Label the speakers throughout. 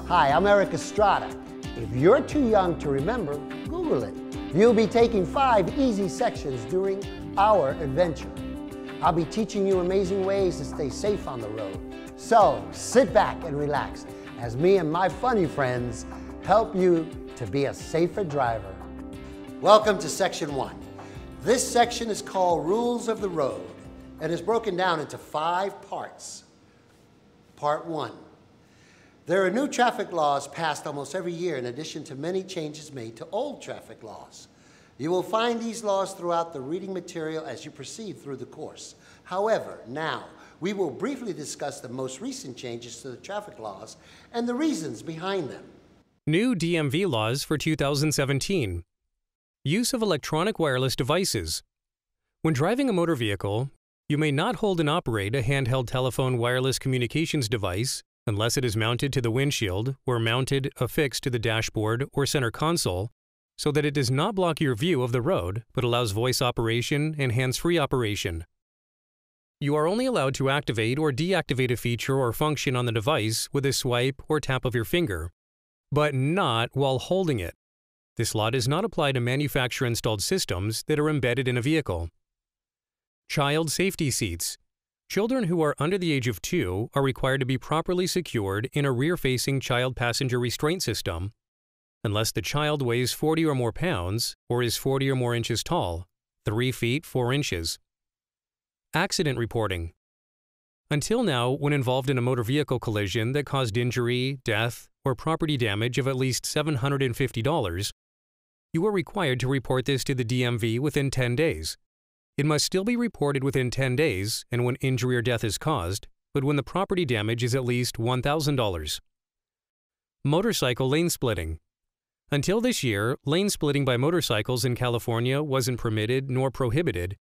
Speaker 1: Hi, I'm Erik Estrada. If you're too young to remember, Google it. You'll be taking 5 easy sections during our adventure. I'll be teaching you amazing ways to stay safe on the road. So sit back and relax as me and my funny friends help you to be a safer driver. Welcome to Section 1. This section is called Rules of the Road and is broken down into 5 parts. Part 1. There are new traffic laws passed almost every year in addition to many changes made to old traffic laws. You will find these laws throughout the reading material as you proceed through the course. However, now, we will briefly discuss the most recent changes to the traffic laws and the reasons behind them.
Speaker 2: New DMV laws for 2017. Use of electronic wireless devices. When driving a motor vehicle, you may not hold and operate a handheld telephone wireless communications device unless it is mounted to the windshield or mounted affixed to the dashboard or center console so that it does not block your view of the road but allows voice operation and hands-free operation. You are only allowed to activate or deactivate a feature or function on the device with a swipe or tap of your finger, but not while holding it. This law does not apply to manufacturer-installed systems that are embedded in a vehicle. Child safety seats. Children who are under the age of 2 are required to be properly secured in a rear-facing child passenger restraint system, unless the child weighs 40 or more pounds or is 40 or more inches tall, 3 feet 4 inches. Accident reporting. Until now, when involved in a motor vehicle collision that caused injury, death, or property damage of at least $750, you are required to report this to the DMV within 10 days. It must still be reported within 10 days and when injury or death is caused, but when the property damage is at least $1,000. Motorcycle lane splitting. Until this year, lane splitting by motorcycles in California wasn't permitted nor prohibited,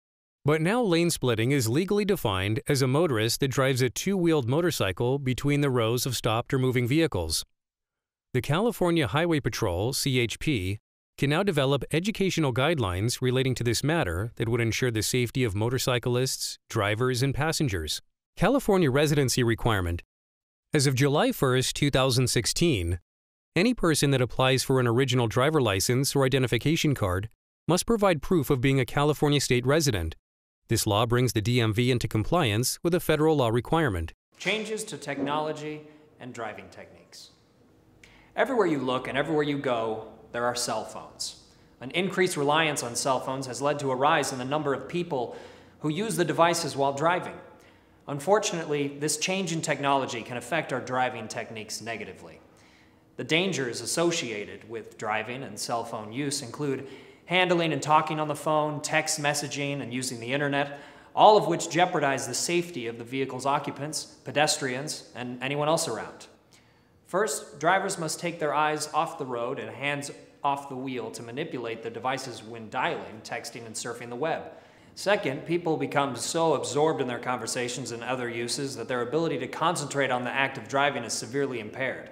Speaker 2: but now lane splitting is legally defined as a motorist that drives a 2-wheeled motorcycle between the rows of stopped or moving vehicles. The California Highway Patrol, CHP, can now develop educational guidelines relating to this matter that would ensure the safety of motorcyclists, drivers, and passengers. California residency requirement. As of July 1, 2016, any person that applies for an original driver license or identification card must provide proof of being a California state resident. This law brings the DMV into compliance with a federal law requirement.
Speaker 3: Changes to technology and driving techniques. Everywhere you look and everywhere you go, there are cell phones. An increased reliance on cell phones has led to a rise in the number of people who use the devices while driving. Unfortunately, this change in technology can affect our driving techniques negatively. The dangers associated with driving and cell phone use include handling and talking on the phone, text messaging, and using the internet, all of which jeopardize the safety of the vehicle's occupants, pedestrians, and anyone else around. First, drivers must take their eyes off the road and hands off the wheel to manipulate the devices when dialing, texting, and surfing the web. Second, people become so absorbed in their conversations and other uses that their ability to concentrate on the act of driving is severely impaired.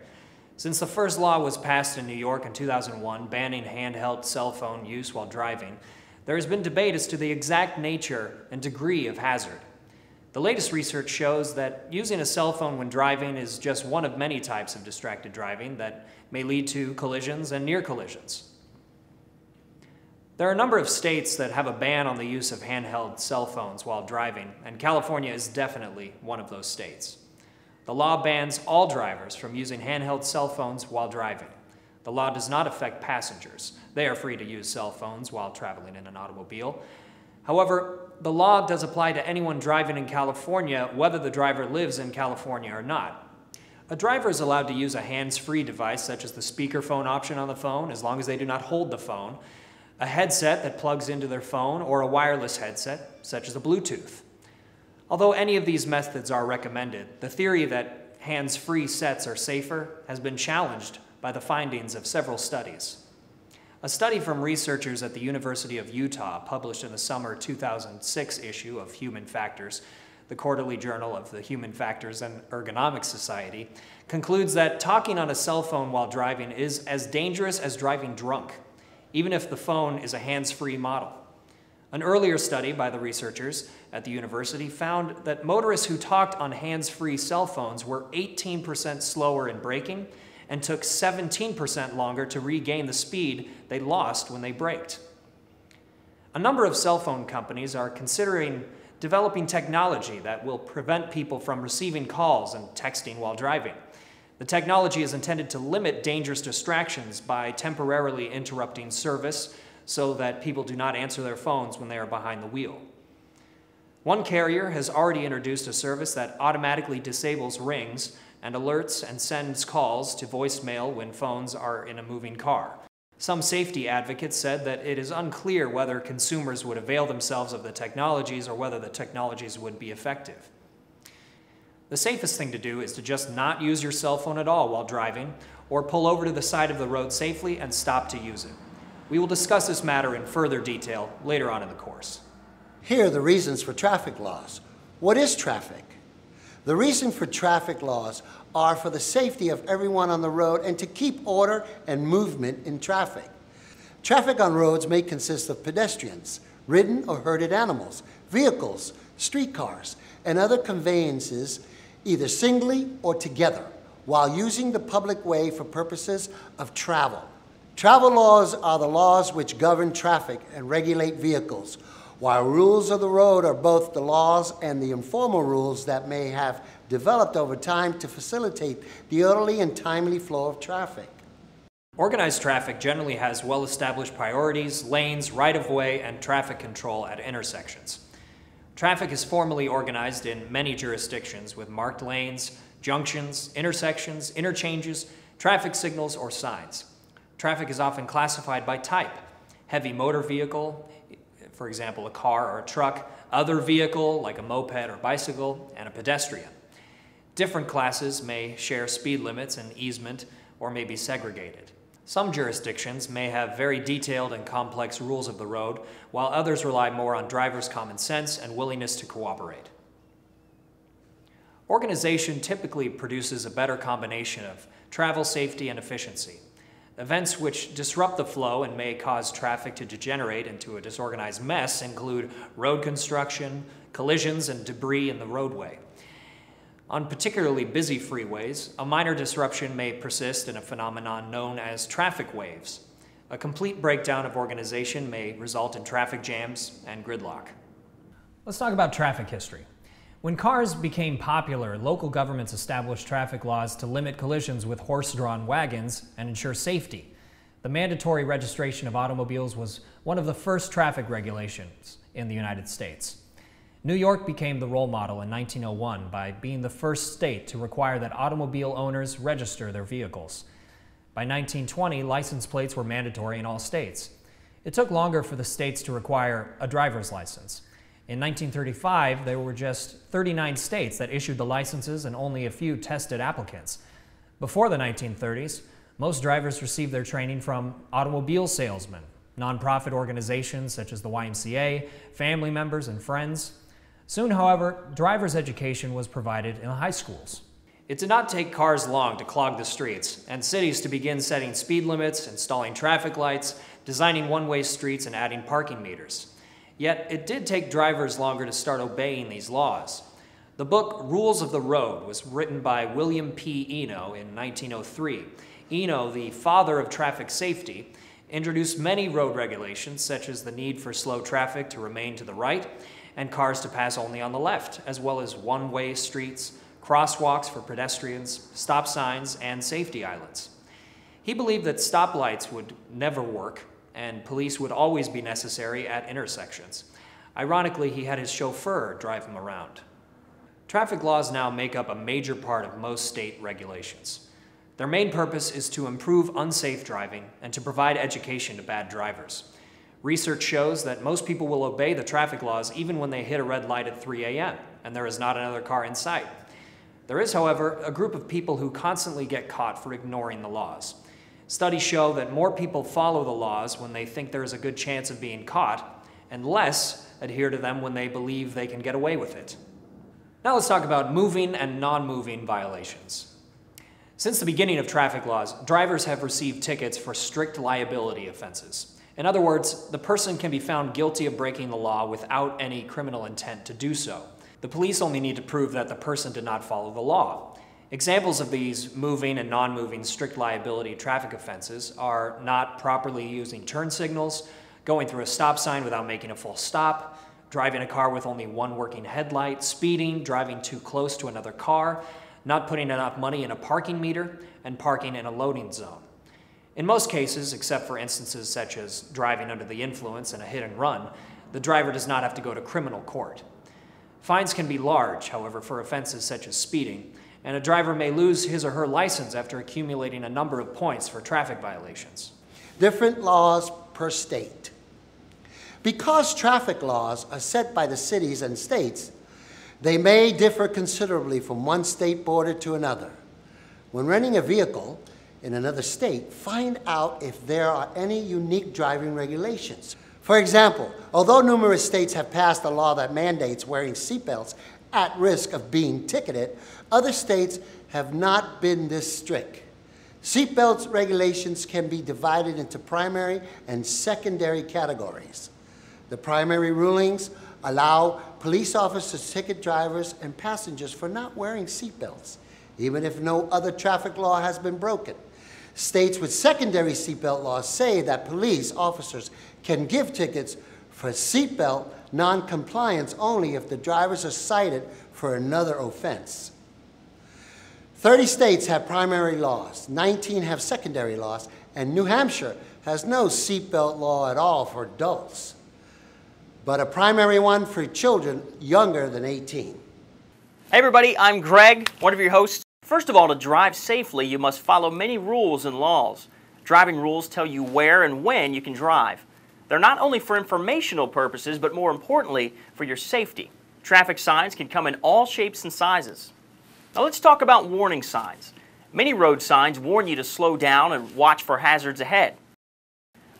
Speaker 3: Since the first law was passed in New York in 2001, banning handheld cell phone use while driving, there has been debate as to the exact nature and degree of hazard. The latest research shows that using a cell phone when driving is just one of many types of distracted driving that may lead to collisions and near collisions. There are a number of states that have a ban on the use of handheld cell phones while driving, and California is definitely one of those states. The law bans all drivers from using handheld cell phones while driving. The law does not affect passengers. They are free to use cell phones while traveling in an automobile. However, the law does apply to anyone driving in California, whether the driver lives in California or not. A driver is allowed to use a hands-free device, such as the speakerphone option on the phone, as long as they do not hold the phone, a headset that plugs into their phone, or a wireless headset, such as a Bluetooth. Although any of these methods are recommended, the theory that hands-free sets are safer has been challenged by the findings of several studies. A study from researchers at the University of Utah, published in the summer 2006 issue of Human Factors, the quarterly journal of the Human Factors and Ergonomics Society, concludes that talking on a cell phone while driving is as dangerous as driving drunk, even if the phone is a hands-free model. An earlier study by the researchers at the university found that motorists who talked on hands-free cell phones were 18% slower in braking and took 17% longer to regain the speed they lost when they braked. A number of cell phone companies are considering developing technology that will prevent people from receiving calls and texting while driving. The technology is intended to limit dangerous distractions by temporarily interrupting service so that people do not answer their phones when they are behind the wheel. One carrier has already introduced a service that automatically disables rings and alerts and sends calls to voicemail when phones are in a moving car. Some safety advocates said that it is unclear whether consumers would avail themselves of the technologies or whether the technologies would be effective. The safest thing to do is to just not use your cell phone at all while driving, or pull over to the side of the road safely and stop to use it. We will discuss this matter in further detail later on in the course.
Speaker 1: Here are the reasons for traffic laws. What is traffic? The reason for traffic laws are for the safety of everyone on the road and to keep order and movement in traffic. Traffic on roads may consist of pedestrians, ridden or herded animals, vehicles, streetcars, and other conveyances, either singly or together, while using the public way for purposes of travel. Travel laws are the laws which govern traffic and regulate vehicles, while rules of the road are both the laws and the informal rules that may have developed over time to facilitate the orderly and timely flow of traffic.
Speaker 3: Organized traffic generally has well-established priorities, lanes, right-of-way, and traffic control at intersections. Traffic is formally organized in many jurisdictions with marked lanes, junctions, intersections, interchanges, traffic signals, or signs. Traffic is often classified by type: heavy motor vehicle, for example, a car or a truck, other vehicle like a moped or bicycle, and a pedestrian. Different classes may share speed limits and easement or may be segregated. Some jurisdictions may have very detailed and complex rules of the road, while others rely more on drivers' common sense and willingness to cooperate. Organization typically produces a better combination of travel safety and efficiency. Events which disrupt the flow and may cause traffic to degenerate into a disorganized mess include road construction, collisions, and debris in the roadway. On particularly busy freeways, a minor disruption may persist in a phenomenon known as traffic waves. A complete breakdown of organization may result in traffic jams and gridlock.
Speaker 4: Let's talk about traffic history. When cars became popular, local governments established traffic laws to limit collisions with horse-drawn wagons and ensure safety. The mandatory registration of automobiles was one of the first traffic regulations in the United States. New York became the role model in 1901 by being the first state to require that automobile owners register their vehicles. By 1920, license plates were mandatory in all states. It took longer for the states to require a driver's license. In 1935, there were just 39 states that issued the licenses and only a few tested applicants. Before the 1930s, most drivers received their training from automobile salesmen, nonprofit organizations such as the YMCA, family members, and friends. Soon, however, driver's education was provided in high schools.
Speaker 3: It did not take cars long to clog the streets, and cities to begin setting speed limits, installing traffic lights, designing one-way streets, and adding parking meters. Yet, it did take drivers longer to start obeying these laws. The book Rules of the Road was written by William P. Eno in 1903. Eno, the father of traffic safety, introduced many road regulations, such as the need for slow traffic to remain to the right and cars to pass only on the left, as well as one-way streets, crosswalks for pedestrians, stop signs, and safety islands. He believed that stoplights would never work and police would always be necessary at intersections. Ironically, he had his chauffeur drive him around. Traffic laws now make up a major part of most state regulations. Their main purpose is to improve unsafe driving and to provide education to bad drivers. Research shows that most people will obey the traffic laws even when they hit a red light at 3 a.m. and there is not another car in sight. There is, however, a group of people who constantly get caught for ignoring the laws. Studies show that more people follow the laws when they think there is a good chance of being caught, and less adhere to them when they believe they can get away with it. Now let's talk about moving and non-moving violations. Since the beginning of traffic laws, drivers have received tickets for strict liability offenses. In other words, the person can be found guilty of breaking the law without any criminal intent to do so. The police only need to prove that the person did not follow the law. Examples of these moving and non-moving strict liability traffic offenses are not properly using turn signals, going through a stop sign without making a full stop, driving a car with only one working headlight, speeding, driving too close to another car, not putting enough money in a parking meter, and parking in a loading zone. In most cases, except for instances such as driving under the influence and a hit and run, the driver does not have to go to criminal court. Fines can be large, however, for offenses such as speeding, and a driver may lose his or her license after accumulating a number of points for traffic violations.
Speaker 1: Different laws per state. Because traffic laws are set by the cities and states, they may differ considerably from one state border to another. When renting a vehicle in another state, find out if there are any unique driving regulations. For example, although numerous states have passed a law that mandates wearing seatbelts at risk of being ticketed, other states have not been this strict. Seatbelt regulations can be divided into primary and secondary categories. The primary rulings allow police officers to ticket drivers and passengers for not wearing seatbelts, even if no other traffic law has been broken. States with secondary seatbelt laws say that police officers can give tickets for seatbelt non-compliance only if the drivers are cited for another offense. 30 states have primary laws, 19 have secondary laws, and New Hampshire has no seatbelt law at all for adults, but a primary one for children younger than 18.
Speaker 5: Hey everybody, I'm Greg, one of your hosts. First of all, to drive safely, you must follow many rules and laws. Driving rules tell you where and when you can drive. They're not only for informational purposes, but more importantly, for your safety. Traffic signs can come in all shapes and sizes. Now let's talk about warning signs. Many road signs warn you to slow down and watch for hazards ahead.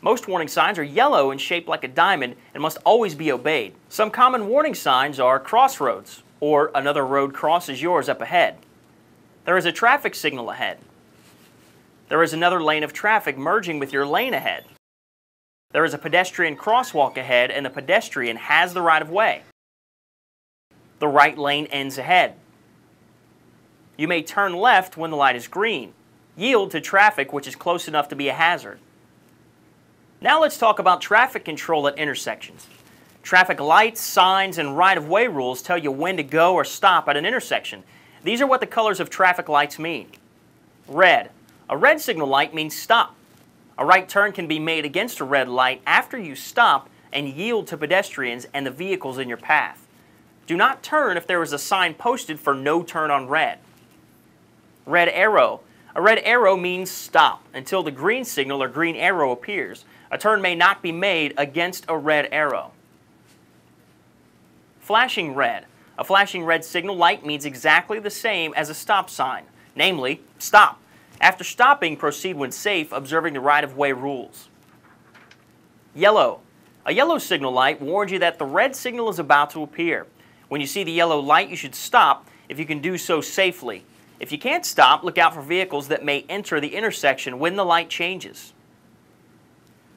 Speaker 5: Most warning signs are yellow and shaped like a diamond and must always be obeyed. Some common warning signs are crossroads, or another road crosses yours up ahead. There is a traffic signal ahead. There is another lane of traffic merging with your lane ahead. There is a pedestrian crosswalk ahead and the pedestrian has the right of way. The right lane ends ahead. You may turn left when the light is green. Yield to traffic which is close enough to be a hazard. Now let's talk about traffic control at intersections. Traffic lights, signs, and right-of-way rules tell you when to go or stop at an intersection. These are what the colors of traffic lights mean. Red. A red signal light means stop. A right turn can be made against a red light after you stop and yield to pedestrians and the vehicles in your path. Do not turn if there is a sign posted for no turn on red. Red arrow. A red arrow means stop until the green signal or green arrow appears. A turn may not be made against a red arrow. Flashing red. A flashing red signal light means exactly the same as a stop sign, namely, stop. After stopping, proceed when safe, observing the right-of-way rules. Yellow. A yellow signal light warns you that the red signal is about to appear. When you see the yellow light, you should stop if you can do so safely. If you can't stop, look out for vehicles that may enter the intersection when the light changes.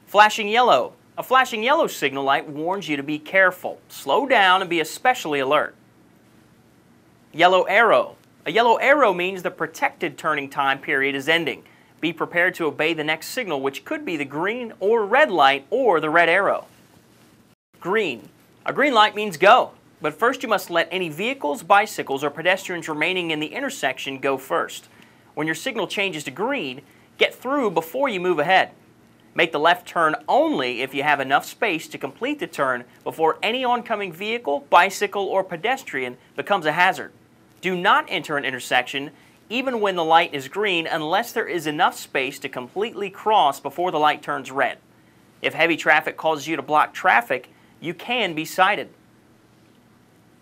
Speaker 5: Flashing yellow. A flashing yellow signal light warns you to be careful, slow down, and be especially alert. Yellow arrow. A yellow arrow means the protected turning time period is ending. Be prepared to obey the next signal, which could be the green or red light or the red arrow. Green. A green light means go, but first you must let any vehicles, bicycles, or pedestrians remaining in the intersection go first. When your signal changes to green, get through before you move ahead. Make the left turn only if you have enough space to complete the turn before any oncoming vehicle, bicycle, or pedestrian becomes a hazard. Do not enter an intersection even when the light is green unless there is enough space to completely cross before the light turns red. If heavy traffic causes you to block traffic, you can be cited.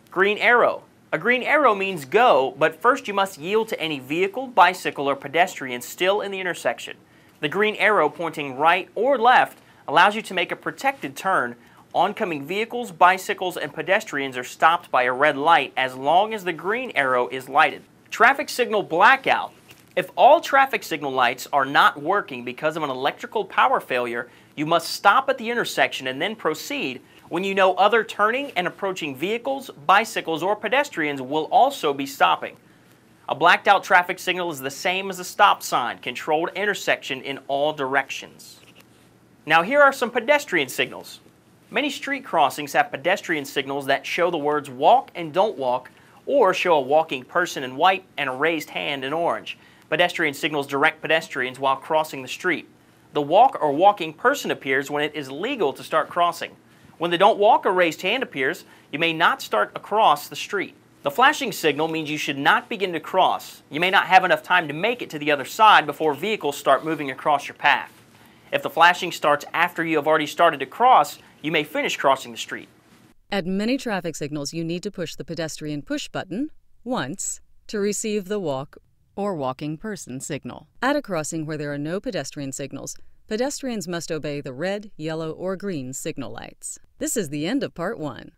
Speaker 5: Green arrow. A green arrow means go, but first you must yield to any vehicle, bicycle, or pedestrian still in the intersection. The green arrow pointing right or left allows you to make a protected turn. Oncoming vehicles, bicycles, and pedestrians are stopped by a red light as long as the green arrow is lighted. Traffic signal blackout. If all traffic signal lights are not working because of an electrical power failure, you must stop at the intersection and then proceed when you know other turning and approaching vehicles, bicycles, or pedestrians will also be stopping. A blacked out traffic signal is the same as a stop sign, controlled intersection in all directions. Now here are some pedestrian signals. Many street crossings have pedestrian signals that show the words walk and don't walk, or show a walking person in white and a raised hand in orange. Pedestrian signals direct pedestrians while crossing the street. The walk or walking person appears when it is legal to start crossing. When the don't walk or raised hand appears, you may not start across the street. The flashing signal means you should not begin to cross. You may not have enough time to make it to the other side before vehicles start moving across your path. If the flashing starts after you have already started to cross, you may finish crossing the street.
Speaker 6: At many traffic signals, you need to push the pedestrian push button once to receive the walk or walking person signal. At a crossing where there are no pedestrian signals, pedestrians must obey the red, yellow, or green signal lights. This is the end of Part 1.